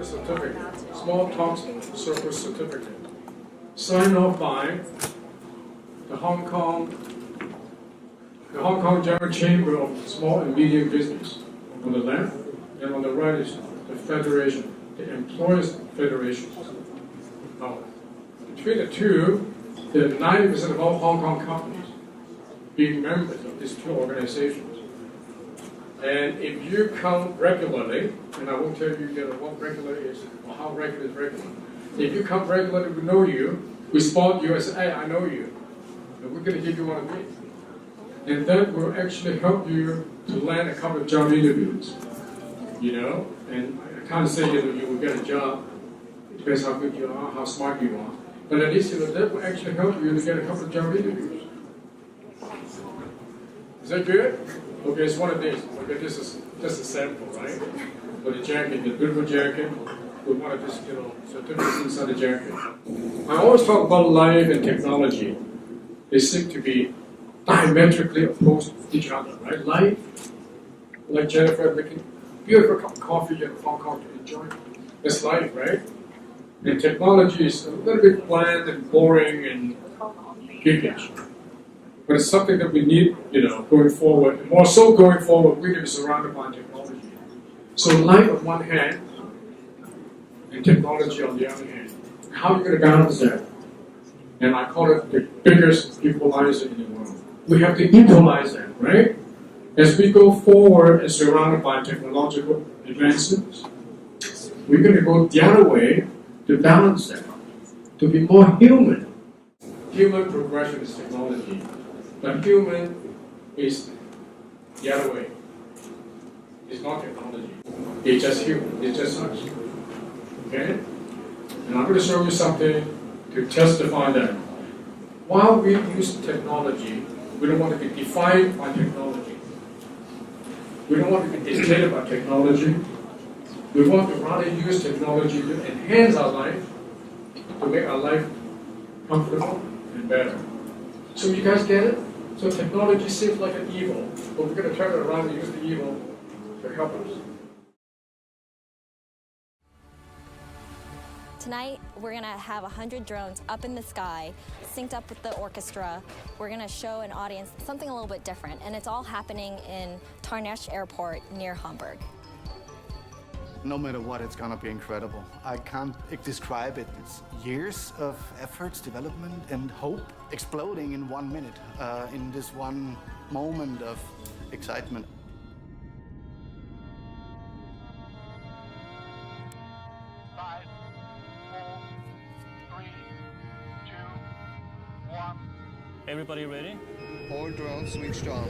circle certificate, small talk circle certificate, signed off by the Hong Kong General Chamber of Small and Medium Business on the left, and on the right is the Federation, the Employers Federation. Now, between the two, there are 90% of all Hong Kong companies being members of these two organizations. And if you come regularly, and I won't tell you what regular is or how regular is regular. If you come regularly, we know you, we spot you and say, hey, I know you, and we're going to give you one of these. And that will actually help you to land a couple of job interviews, and I can't say you will get a job. It depends how good you are, how smart you are. But at least that will actually help you to get a couple of job interviews. Is that good? Okay, it's one of these. Okay, this is just a sample, right? For the jacket, the beautiful jacket, with one of these, certificates inside the jacket. I always talk about life and technology. They seem to be diametrically opposed to each other, right? Life, like Jennifer making beautiful cup of coffee in Hong Kong to enjoy. That's life, right? And technology is a little bit bland and boring and geekish. But it's something that we need, going forward. More so going forward, we're going to be surrounded by technology. So life on one hand, and technology on the other hand. How are you going to balance that? And I call it the biggest equalizer in the world. We have to equalize that, right? As we go forward and surrounded by technological advancements, we're going to go the other way to balance that, to be more human. Human progression is technology. But human is the other way. It's not technology. It's just human. It's just us. Okay? And I'm going to show you something to testify that. While we use technology, we don't want to be defined by technology. We don't want to be dictated by technology. We want to rather use technology to enhance our life, to make our life comfortable and better. So you guys get it? So technology seems like an evil, but we're going to turn it around and use the evil to help us. Tonight, we're going to have 100 drones up in the sky, synced up with the orchestra. We're going to show an audience something a little bit different, and it's all happening in Tarnesch Airport near Hamburg. No matter what, it's gonna be incredible. I can't describe it. It's years of efforts, development, and hope exploding in 1 minute, in this one moment of excitement. Five, four, three, two, one. Everybody ready? All drones switched on.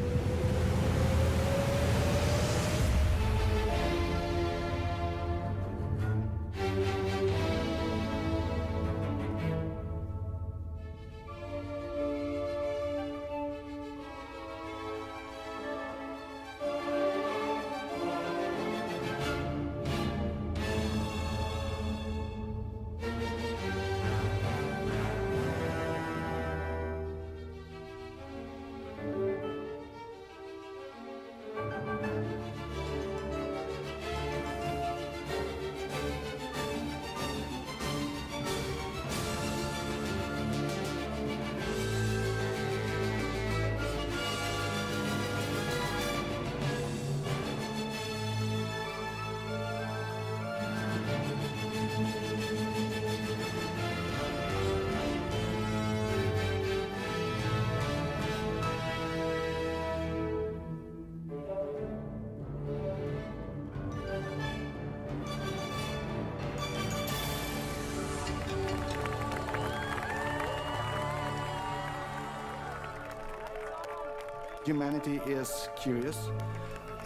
Humanity is curious,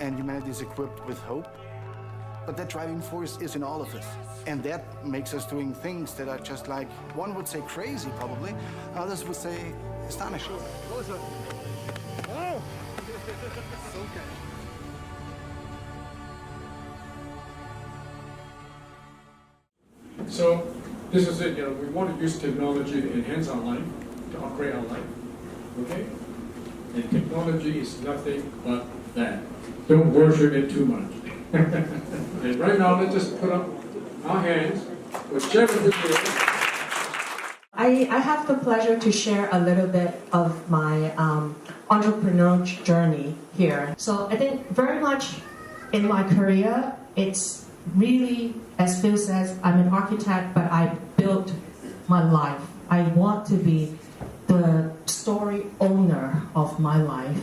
and humanity is equipped with hope. But that driving force is in all of us. And that makes us doing things that are just like, one would say crazy probably, others would say astonishing. Oh! So good. So this is it, we want to use technology to enhance our life, to upgrade our life, okay? And technology is nothing but that. Don't worship it too much. And right now, let's just put up our hands for Chairman this year. I have the pleasure to share a little bit of my entrepreneurial journey here. So I think very much in my career, it's really, as Phil says, I'm an architect, but I built my life. I want to be the story owner of my life.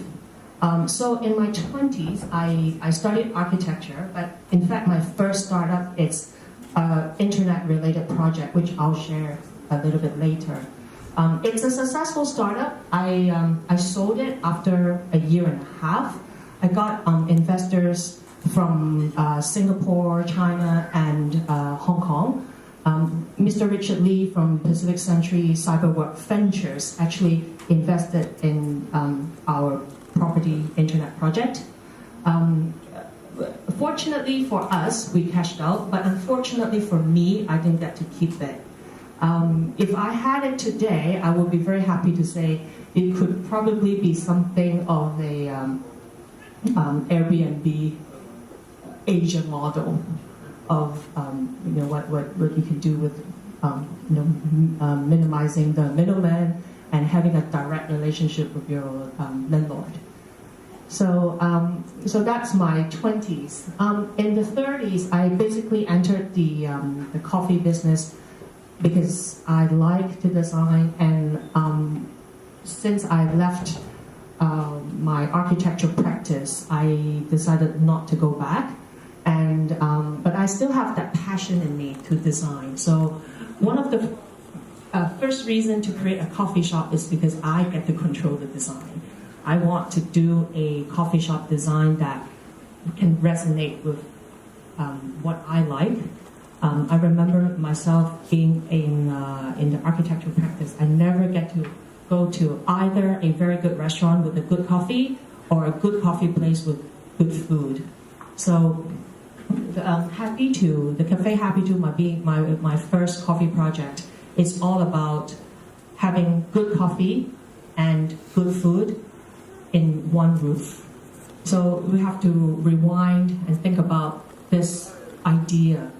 So in my 20s, I studied architecture, but in fact my first startup is an internet-related project, which I'll share a little bit later. It's a successful startup. I sold it after a year and a half. I got investors from Singapore, China, and Hong Kong. Mr. Richard Lee from Pacific Century Cyberwork Ventures actually invested in our property internet project. Fortunately for us, we cashed out, but unfortunately for me, I didn't get to keep it. If I had it today, I would be very happy to say it could probably be something of a Airbnb Asia model of what you can do with minimizing the middleman and having a direct relationship with your landlord. So that's my 20s. In the 30s, I basically entered the coffee business because I like to design, and since I left my architecture practice, I decided not to go back. But I still have that passion in me to design. So one of the first reason to create a coffee shop is because I get to control the design. I want to do a coffee shop design that can resonate with what I like. I remember myself being in the architecture practice. I never get to go to either a very good restaurant with a good coffee or a good coffee place with good food. So the Cafe Happy To being my first coffee project. It's all about having good coffee and good food in one roof. So we have to rewind and think about this idea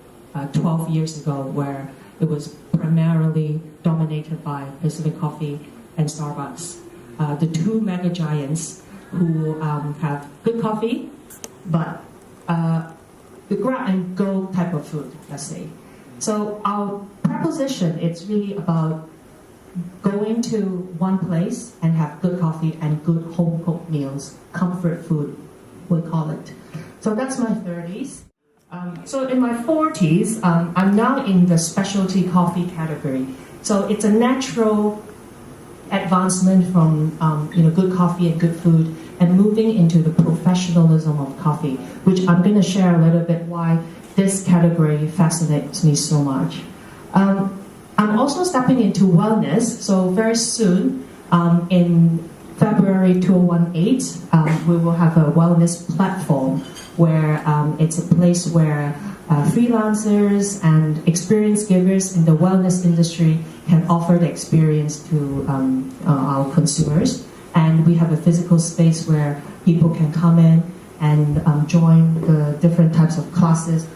12 years ago, where it was primarily dominated by Pacific Coffee and Starbucks, the two mega giants who have good coffee, but the grab and go type of food, let's say. So our proposition, it's really about going to one place and have good coffee and good home cooked meals, comfort food, we call it. So that's my 30s. So in my 40s, I'm now in the specialty coffee category. So it's a natural advancement from good coffee and good food and moving into the professionalism of coffee, which I'm going to share a little bit why this category fascinates me so much. I'm also stepping into wellness, so very soon, in February 2018, we will have a wellness platform where it's a place where freelancers and experience givers in the wellness industry can offer the experience to our consumers. And we have a physical space where people can come in and join the different types of classes.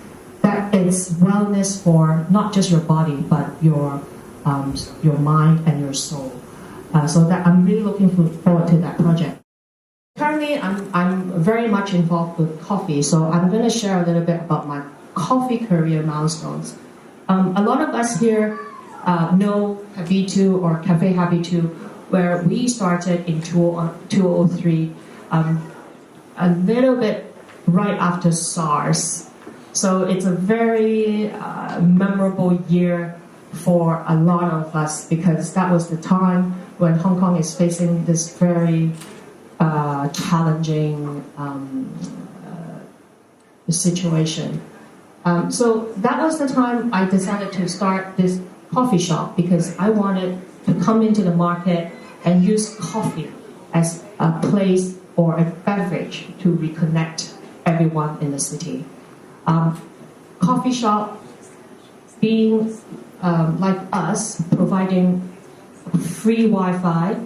That it's wellness for not just your body, but your mind and your soul. So that I'm really looking forward to that project. Currently, I'm very much involved with coffee, so I'm going to share a little bit about my coffee career milestones. A lot of us here know Habitu or Cafe Habitu, where we started in 2003, a little bit right after SARS. So it's a very memorable year for a lot of us, because that was the time when Hong Kong is facing this very challenging situation. So that was the time I decided to start this coffee shop, because I wanted to come into the market and use coffee as a place or a beverage to reconnect everyone in the city. Coffee shop being like us, providing free Wi-Fi,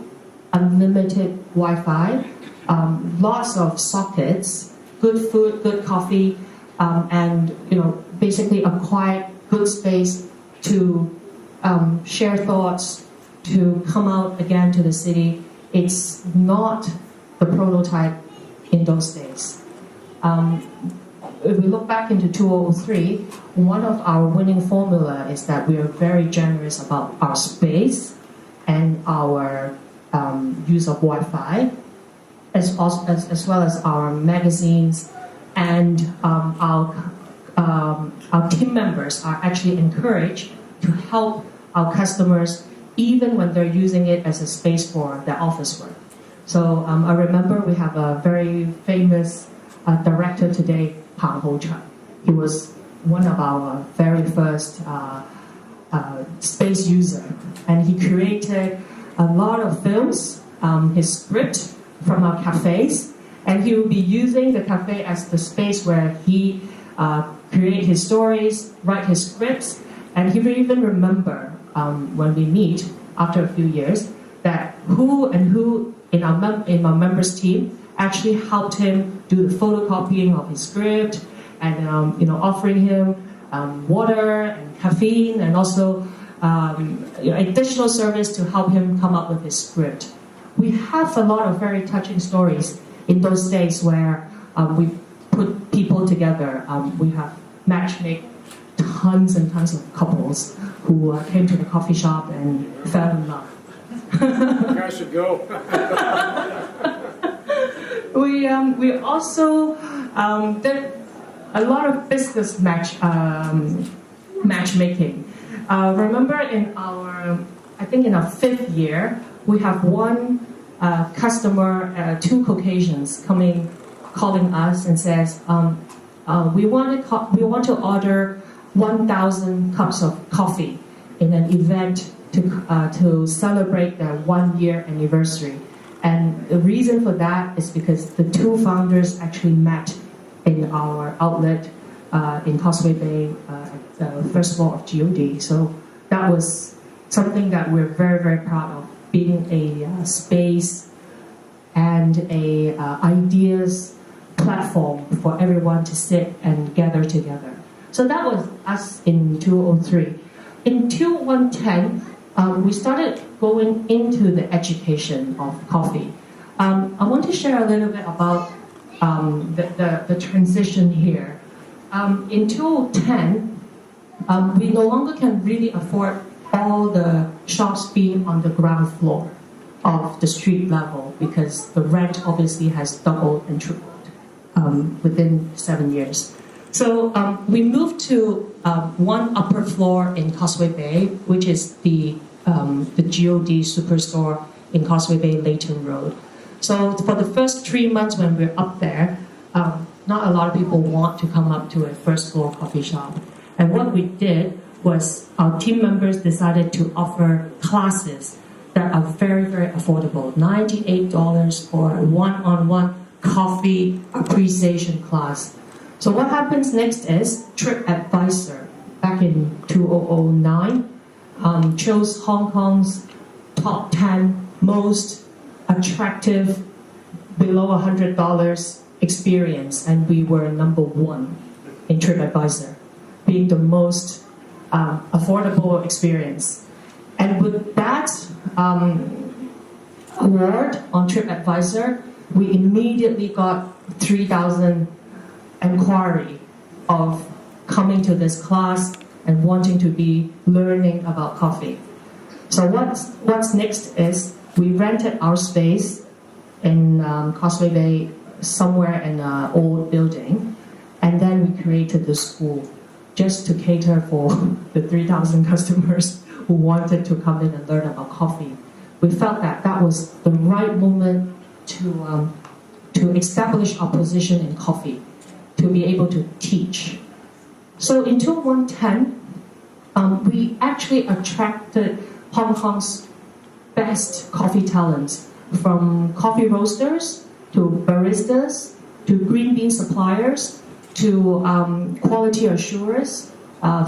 unlimited Wi-Fi, lots of sockets, good food, good coffee, and basically a quiet good space to share thoughts, to come out again to the city. It's not the prototype in those days. If we look back into 2003, one of our winning formula is that we are very generous about our space and our use of Wi-Fi, as well as our magazines, and our team members are actually encouraged to help our customers even when they're using it as a space for their office work. So I remember we have a very famous director today, Pang Ho-chan. He was one of our very first space user, and he created a lot of films, his script from our cafes, and he will be using the cafe as the space where he create his stories, write his scripts, and he will even remember when we meet after a few years that who in our members team actually helped him do the photocopying of his script, and offering him water and caffeine, and also additional service to help him come up with his script. We have a lot of very touching stories in those days where we put people together. We have matchmade tons and tons of couples who came to the coffee shop and fell in love. You guys should go. We also did a lot of business matchmaking. Remember in our 5th year, we have one customer, two Caucasians calling us and says, we want to order 1,000 cups of coffee in an event to celebrate their 1-year anniversary. And the reason for that is because the two founders actually met in our outlet in Causeway Bay at the first floor of GOD. So that was something that we're very, very proud of, being a space and a ideas platform for everyone to sit and gather together. So that was us in 2003. In 2010, we started going into the education of coffee. I want to share a little bit about the transition here. In 2010, we no longer can really afford all the shops being on the ground floor of the street level, because the rent obviously has doubled and tripled within 7 years. So we moved to one upper floor in Causeway Bay, which is the GOD Superstore in Causeway Bay, Leighton Road. So for the first 3 months when we're up there, not a lot of people want to come up to a first floor coffee shop. And what we did was our team members decided to offer classes that are very, very affordable. $98 for a one-on-one coffee appreciation class. So what happens next is TripAdvisor, back in 2009, chose Hong Kong's top 10 most attractive below $100 experience, and we were number 1 in TripAdvisor, being the most affordable experience. And with that award on TripAdvisor, we immediately got 3,000 inquiry of coming to this class and wanting to be learning about coffee. So what's next is we rented our space in Causeway Bay, somewhere in an old building, and then we created the school just to cater for the 3,000 customers who wanted to come in and learn about coffee. We felt that that was the right moment to establish our position in coffee, to be able to teach. So in 2010, we actually attracted Hong Kong's best coffee talents, from coffee roasters to baristas to green bean suppliers to quality assurers,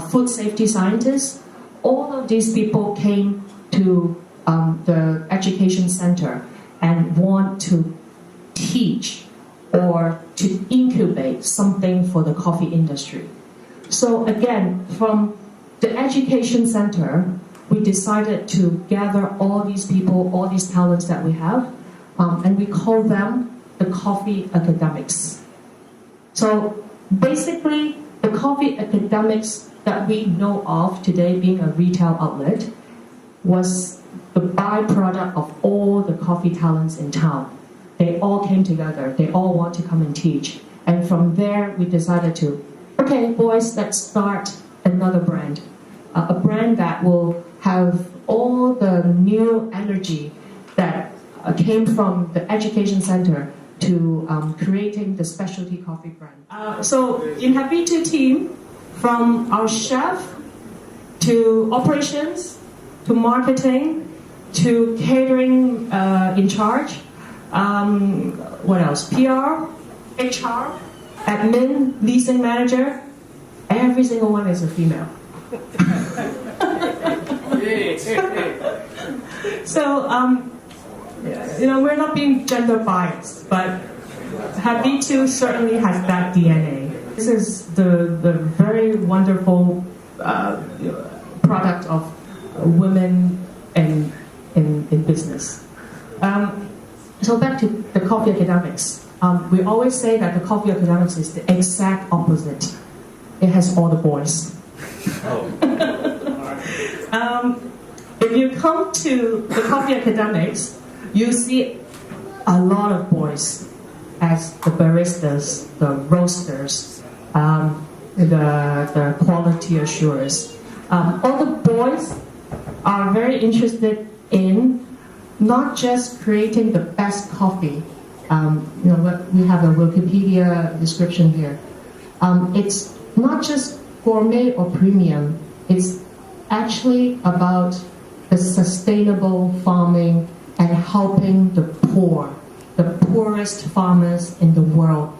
food safety scientists. All of these people came to the education center and want to teach or to incubate something for the coffee industry. So again, from the education center, we decided to gather all these people, all these talents that we have, and we call them the coffee academics. So basically, the coffee academics that we know of today, being a retail outlet, was the byproduct of all the coffee talents in town. They all came together. They all want to come and teach. And from there, we decided to, okay, boys, let's start another brand. A brand that will have all the new energy that came from the education center to creating the specialty coffee brand. So in Happy 2 team, from our chef to operations to marketing to catering in charge, what else? PR, HR, admin, leasing manager, every single one is a female. So, we're not being gender biased, but Happy 2 certainly has that DNA. This is the very wonderful product of women in business. So back to the coffee academics. We always say that the coffee academics is the exact opposite. It has all the boys. If you come to the coffee academics, you see a lot of boys as the baristas, the roasters, the quality assurers. All the boys are very interested in not just creating the best coffee. We have a Wikipedia description here. It's not just gourmet or premium. It's actually about the sustainable farming and helping the poor, the poorest farmers in the world,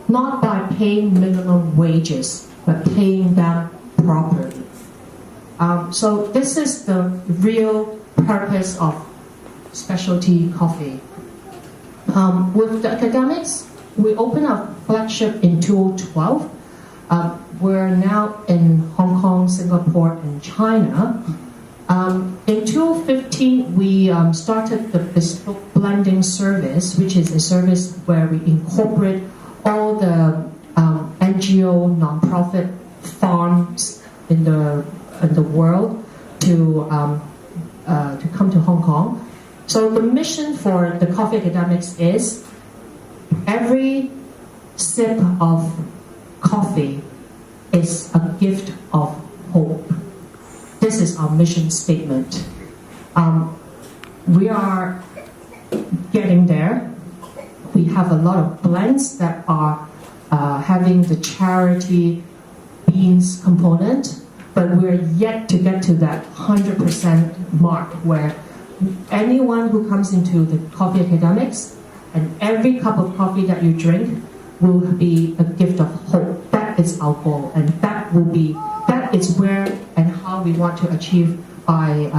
not by paying minimum wages, but paying them properly. So this is the real purpose of specialty coffee. With the academics, we opened our flagship in 2012. We're now in Hong Kong, Singapore, and China. In 2015, we started the bespoke blending service, which is a service where we incorporate all the NGO, nonprofit farms in the world to come to Hong Kong. So the mission for the coffee academics is every sip of coffee is a gift of hope. This is our mission statement. We are getting there. We have a lot of blends that are having the charity beans component, but we're yet to get to that 100% mark where anyone who comes into the coffee academics and every cup of coffee that you drink will be a gift of hope. That is our goal, and that is where and how we want to achieve by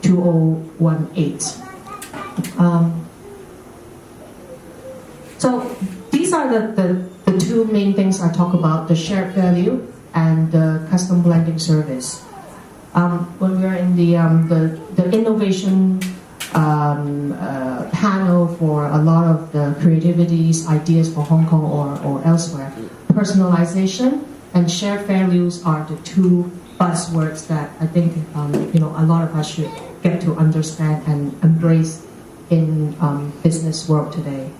2018. So these are the two main things I talk about: the shared value and the custom blending service. When we are in the innovation panel for a lot of the creativities, ideas for Hong Kong or elsewhere, personalization and shared values are the two buzzwords that I think a lot of us should get to understand and embrace in business world today.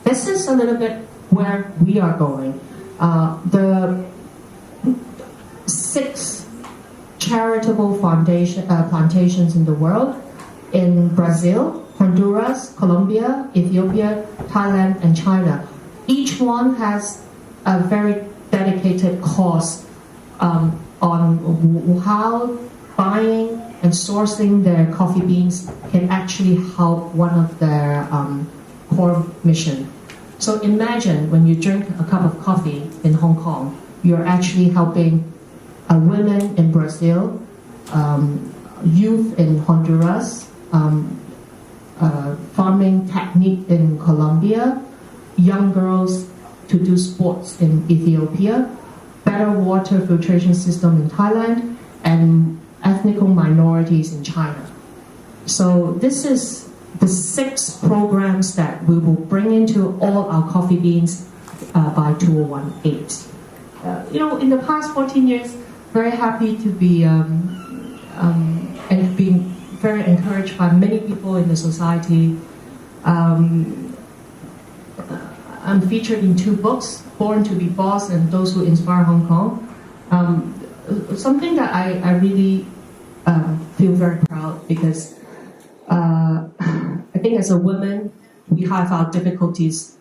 This is a little bit where we are going. The 6 charitable plantations in the world, in Brazil, Honduras, Colombia, Ethiopia, Thailand, and China. Each one has a very dedicated cause on how buying and sourcing their coffee beans can actually help one of their core mission. So imagine when you drink a cup of coffee in Hong Kong, you're actually helping women in Brazil, youth in Honduras, farming technique in Colombia, young girls to do sports in Ethiopia, better water filtration system in Thailand, and ethnic minorities in China. So this is the 6 programs that we will bring into all our coffee beans by 2018. In the past 14 years, very happy to be and being very encouraged by many people in the society. I'm featured in 2 books, Born to be Boss and Those Who Inspire Hong Kong. Something that I really feel very proud, because I think as a woman, we have our difficulties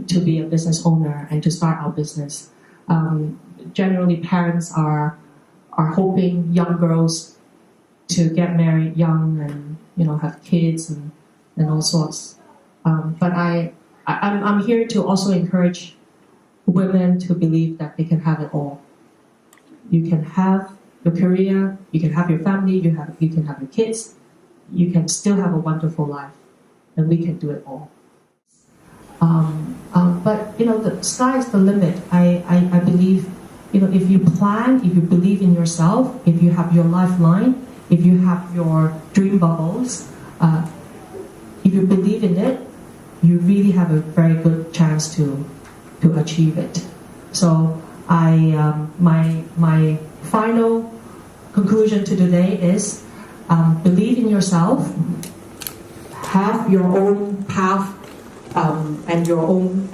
to be a business owner and to start our business. Generally, parents are hoping young girls to get married young and have kids and all sorts. But I'm here to also encourage women to believe that they can have it all. You can have your career, you can have your family, you can have your kids, you can still have a wonderful life, and we can do it all. But the sky is the limit. I believe, if you plan, if you believe in yourself, if you have your lifeline, if you have your dream bubbles, if you believe in it, you really have a very good chance to achieve it. So my final conclusion to today is believe in yourself, have your own path and your own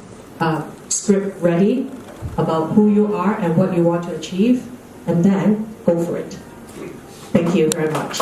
script ready about who you are and what you want to achieve, and then go for it. Thank you very much.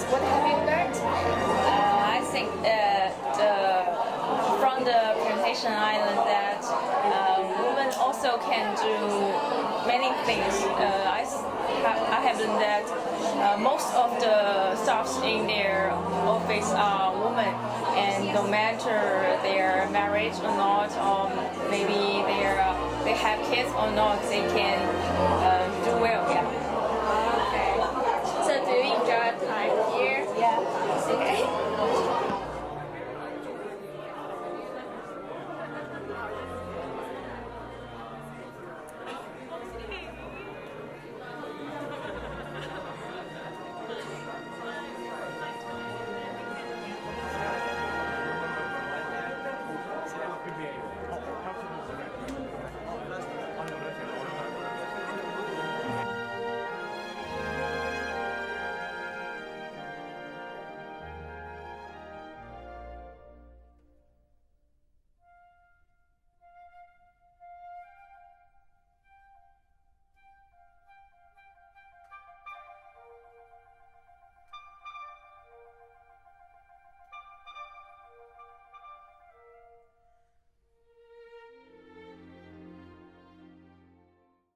What have you learned? I think from the plantation island that women also can do many things. I have learned that most of the staffs in their office are women, and no matter their marriage or not, or maybe they have kids or not, they can do well. Yeah.